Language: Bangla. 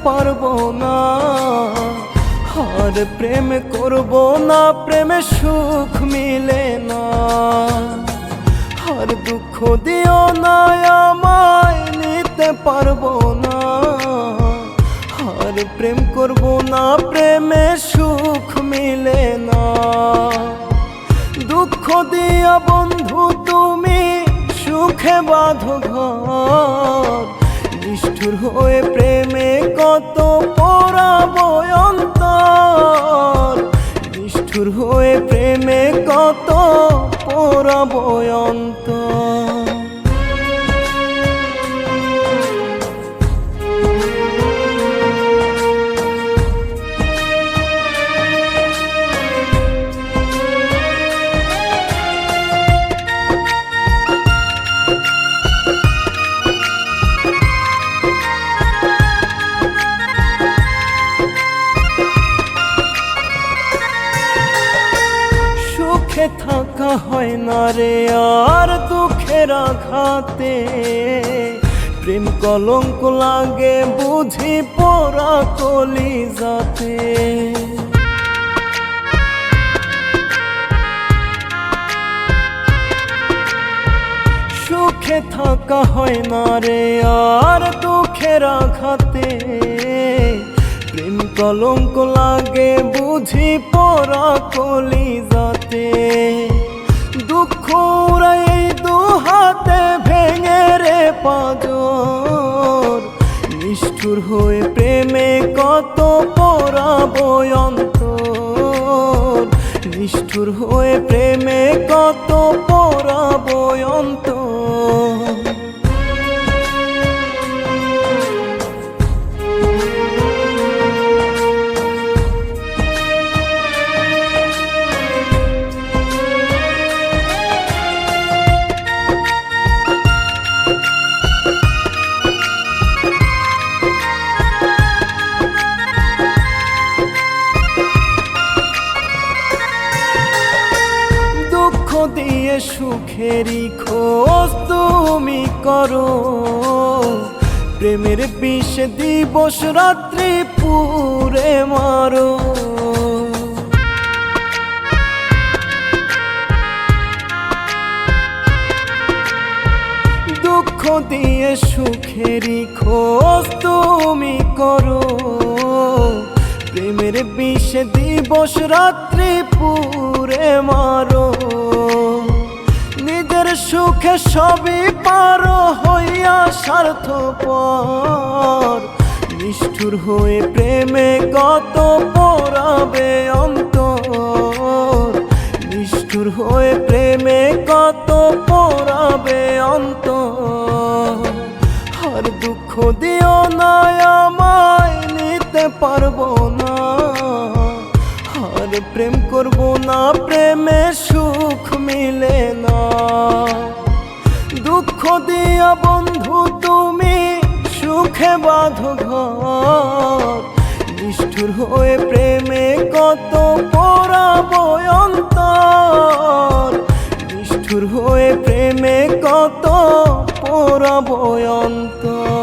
পারবো না। আর প্রেম করব না, প্রেমে সুখ মিলে না। আর দুঃখ দিও না আমায়, নিতে পারবো না। আর প্রেম করব না, প্রেমে সুখ মিলে না। দুঃখ দিয়া বন্ধু তুমি সুখে বাঁধো ঘর, নিষ্ঠুর হয়ে প্রেমে কত পোড়াবো অন্তর। নিষ্ঠুর হয়ে প্রেমে কত পোড়াবো অন্তর। সুখে থাকা হয় না রে আর দুঃখের আঘাতে, প্রেম কলঙ্ক লাগে বুঝি পোড়া কলিজাতে। সুখে থাকা হয় না রে আর দুঃখের আঘাতে, প্রেম কলঙ্ক লাগে বুঝি পোড়া কলিজাতে। দুঃখ এই দু হাতে ভেঙে রে পাঁজর, নিষ্ঠুর হয়ে প্রেমে কত পোড়াবো অন্তর। নিষ্ঠুর হয়ে প্রেমে কত পোড়াবো অন্তর। দিয়ে সুখেরই খোঁজ তুমি করো, প্রেমের বিষ দিবস রাত্রি পুরে মারো। দুঃখ দিয়ে সুখেরই খোঁজ তুমি করো, প্রেমের বিষ দিবস রাত্রি পুরে মারো। নিজের সুখে সবই পারো হইয়া স্বার্থপর, নিষ্ঠুর হয়ে প্রেমে কত পোড়াবে অন্তর। নিষ্ঠুর হয়ে প্রেমে কত পোড়াবে অন্তর। আর দুঃখ দিও না আমায়, নিতে পারবো না। আর প্রেম করব না, প্রেমে সুখ মিলে না। দুঃখ দিয়া বন্ধু তুমি সুখে বাঁধো ঘর, নিষ্ঠুর হয়ে প্রেমে কত পোড়াবো অন্তর। নিষ্ঠুর হয়ে প্রেমে কত পোড়াবো অন্তর।